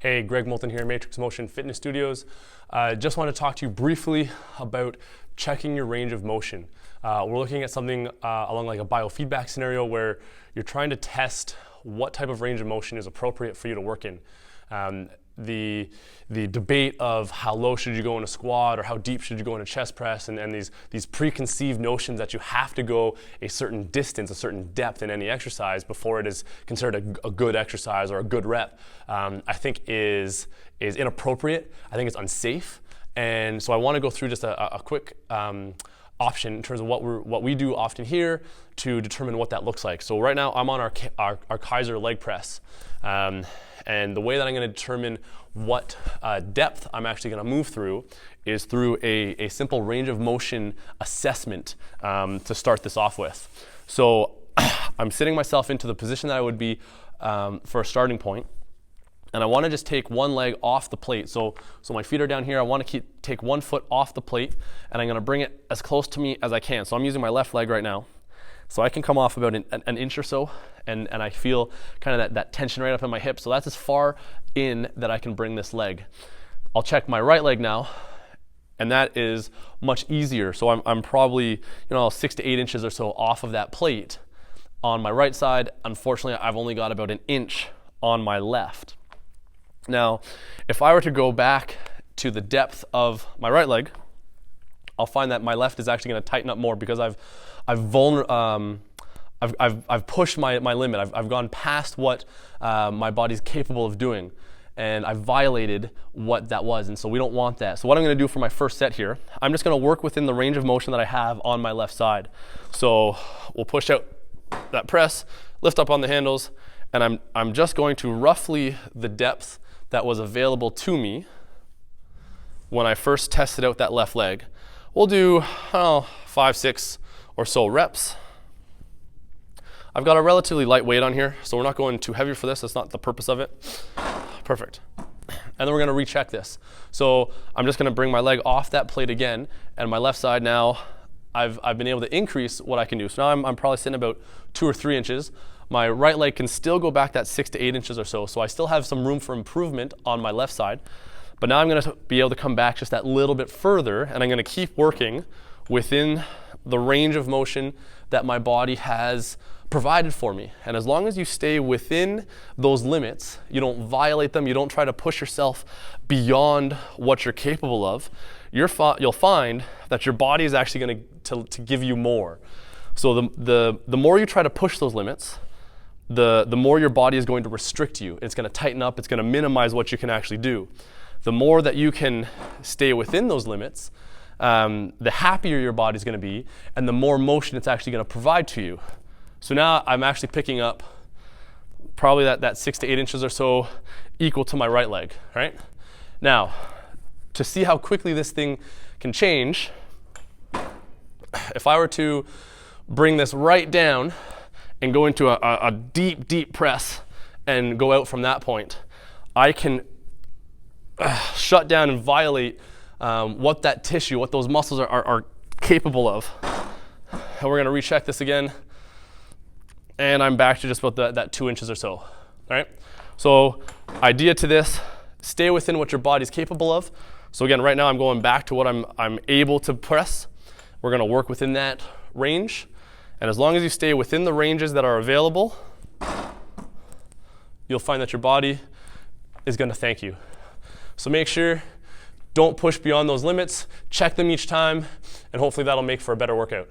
Hey, Greg Moulton here, Matrix Motion Fitness Studios. Just want to talk to you briefly about checking your range of motion. We're looking at something along like a biofeedback scenario where you're trying to test what type of range of motion is appropriate for you to work in. The debate of how low should you go in a squat or how deep should you go in a chest press, and these preconceived notions that you have to go a certain distance, a certain depth in any exercise before it is considered a good exercise or a good rep, I think is inappropriate. I think it's unsafe. And so I want to go through just a quick option in terms of what we do often here to determine what that looks like. So right now I'm on our Kaiser leg press. And the way that I'm going to determine what depth I'm actually going to move through is through a simple range of motion assessment to start this off with. So I'm sitting myself into the position that I would be for a starting point. And I want to just take one leg off the plate. So my feet are down here. I want to take 1 foot off the plate, and I'm going to bring it as close to me as I can. So I'm using my left leg right now. So I can come off about an inch or so, and I feel kind of that tension right up in my hip. So that's as far in that I can bring this leg. I'll check my right leg now, and that is much easier. So I'm probably 6 to 8 inches or so off of that plate on my right side. Unfortunately, I've only got about an inch on my left. Now, if I were to go back to the depth of my right leg, I'll find that my left is actually going to tighten up more because I've pushed my limit. I've gone past what my body's capable of doing, and I've violated what that was, and so we don't want that. So what I'm going to do for my first set here, I'm just going to work within the range of motion that I have on my left side. So we'll push out that press, lift up on the handles, and I'm just going to roughly the depth that was available to me when I first tested out that left leg. We'll do 5, 6 or so reps. I've got a relatively light weight on here, so we're not going too heavy for this. That's not the purpose of it. Perfect. And then we're going to recheck this. So I'm just going to bring my leg off that plate again, and my left side now, I've been able to increase what I can do. So now I'm probably sitting about 2 or 3 inches. My right leg can still go back that 6 to 8 inches or so. So I still have some room for improvement on my left side. But now I'm going to be able to come back just that little bit further, and I'm going to keep working within the range of motion that my body has provided for me. And as long as you stay within those limits, you don't violate them, you don't try to push yourself beyond what you're capable of, you'll find that your body is actually going to give you more. So the more you try to push those limits, the more your body is going to restrict you. It's going to tighten up, it's going to minimize what you can actually do. The more that you can stay within those limits, the happier your body's going to be, and the more motion it's actually going to provide to you. So now I'm actually picking up probably that 6 to 8 inches or so equal to my right leg, right? Now, to see how quickly this thing can change, if I were to bring this right down and go into a deep, deep press and go out from that point, I can shut down and violate what that tissue, what those muscles are capable of. And we're going to recheck this again. And I'm back to just about that 2 inches or so. All right? So idea to this, stay within what your body's capable of. So again, right now I'm going back to what I'm able to press. We're going to work within that range. And as long as you stay within the ranges that are available, you'll find that your body is going to thank you. So make sure, don't push beyond those limits, check them each time, and hopefully that'll make for a better workout.